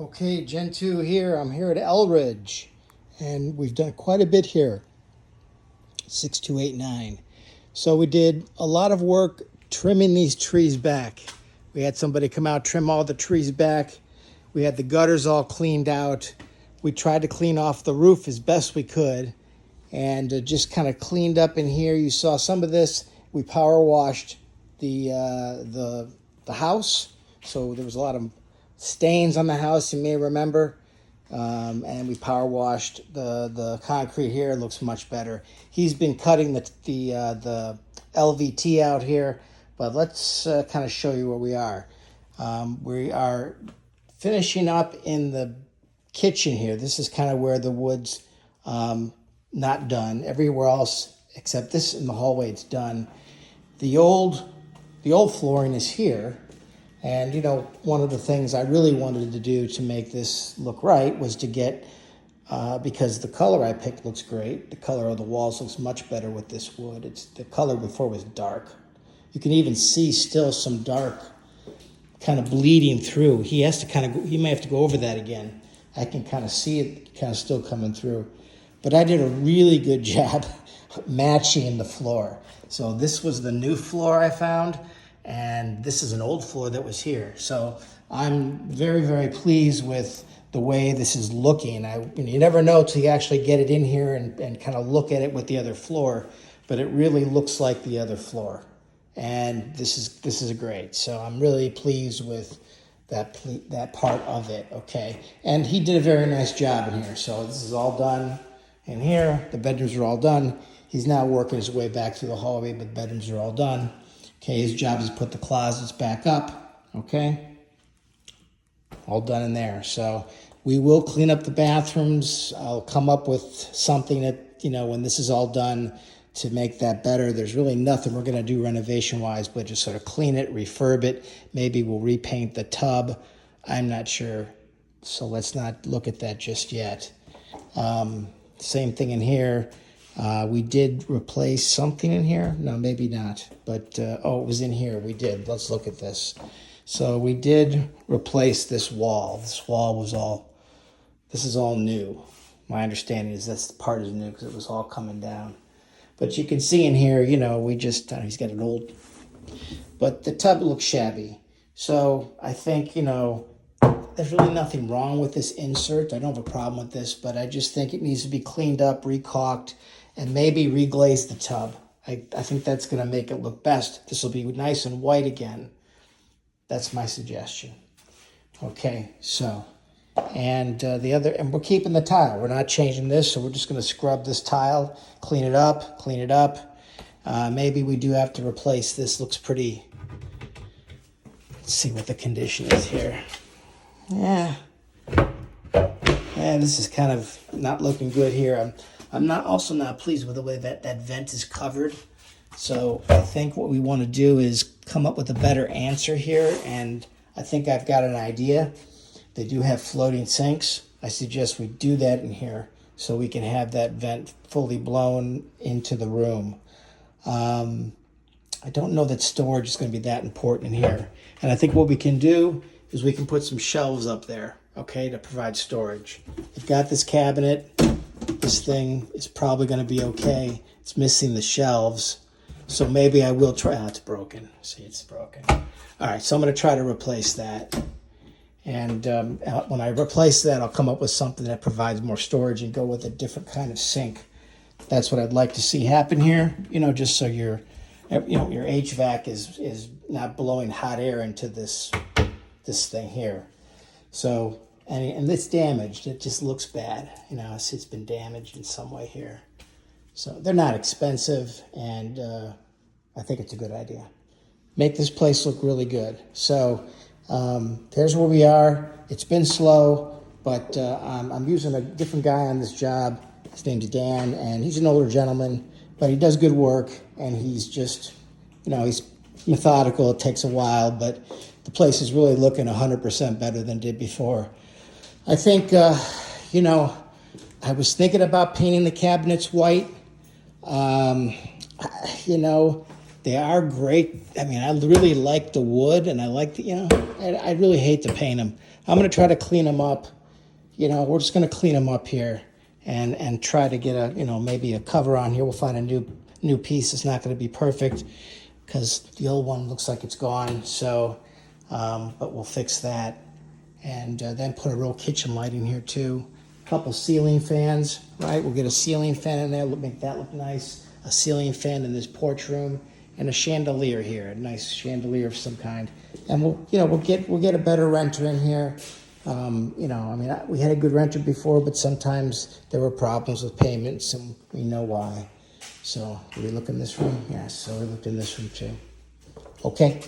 Okay, Gen 2 here. I'm here at Eldridge, and we've done quite a bit here. 6289. So we did a lot of work trimming these trees back. We had somebody come out, trim all the trees back. We had the gutters all cleaned out. We tried to clean off the roof as best we could, and just kind of cleaned up in here. You saw some of this. We power washed the house, so there was a lot of stains on the house, you may remember. And we power washed the concrete here. It looks much better. He's been cutting the LVT out here, but let's kind of show you where we are. We are finishing up in the kitchen here. This is kind of where the wood's not done. Everywhere else except this in the hallway, it's done. The old flooring is here. And, you know, one of the things I really wanted to do to make this look right was to get, because the color I picked looks great. The color of the walls looks much better with this wood. The color before was dark. You can even see still some dark kind of bleeding through. He may have to go over that again. I can kind of see it kind of still coming through. But I did a really good job matching the floor. So this was the new floor I found. And this is an old floor that was here. So I'm very, very pleased with the way this is looking. You never know till you actually get it in here and kind of look at it with the other floor, but it really looks like the other floor. And this is great. So I'm really pleased with that part of it, okay? And he did a very nice job in here. So this is all done in here. The bedrooms are all done. He's now working his way back through the hallway, but the bedrooms are all done. Okay, his job is to put the closets back up, okay? All done in there. So we will clean up the bathrooms. I'll come up with something that, you know, when this is all done to make that better. There's really nothing we're going to do renovation-wise, but just sort of clean it, refurb it. Maybe we'll repaint the tub. I'm not sure. So let's not look at that just yet. Same thing in here. We did replace something in here. No, maybe not. But, it was in here. We did. Let's look at this. So we did replace this wall. This wall was this is all new. My understanding is this part is new because it was all coming down. But you can see in here, you know, he's got an old, but the tub looks shabby. So I think, you know, there's really nothing wrong with this insert. I don't have a problem with this, but I just think it needs to be cleaned up, recaulked, and maybe reglaze the tub. I think that's going to make it look best. This will be nice and white again. That's my suggestion. Okay, so, and and we're keeping the tile. We're not changing this, so we're just going to scrub this tile, clean it up. Maybe we do have to replace this. Looks pretty. Let's see what the condition is here. Yeah, this is kind of not looking good here. I'm also not pleased with the way that vent is covered. So I think what we want to do is come up with a better answer here, and I think I've got an idea. They do have floating sinks. I suggest we do that in here so we can have that vent fully blown into the room. I don't know that storage is going to be that important in here. And I think what we can do is we can put some shelves up there, okay, to provide storage. We've got this cabinet. This thing is probably going to be okay. It's missing the shelves. So maybe I will try. It's broken. See, it's broken. All right, so I'm going to try to replace that. And when I replace that, I'll come up with something that provides more storage and go with a different kind of sink. That's what I'd like to see happen here. You know, just so your HVAC is not blowing hot air into this thing here. So, and it's damaged. It just looks bad. You know, it's been damaged in some way here. So they're not expensive, and I think it's a good idea. Make this place look really good. So there's where we are. It's been slow, but I'm using a different guy on this job. His name's Dan, and he's an older gentleman, but he does good work, and he's just, you know, he's methodical. It takes a while, but the place is really looking 100% better than it did before. I think, you know, I was thinking about painting the cabinets white. You know, They are great. I mean, I really like the wood, and I like the, I really hate to paint them. I'm going to try to clean them up. We're just going to clean them up here and try to get maybe a cover on here. We'll find a new piece. It's not going to be perfect because the old one looks like it's gone. So, but we'll fix that. And then put a real kitchen light in here too. A couple ceiling fans, right? We'll get a ceiling fan in there, make that look nice. A ceiling fan in this porch room, and a chandelier here, a nice chandelier of some kind. And we'll get a better renter in here. We had a good renter before, but sometimes there were problems with payments, and we know why. So, did we look in this room? Yes, so we looked in this room too. Okay.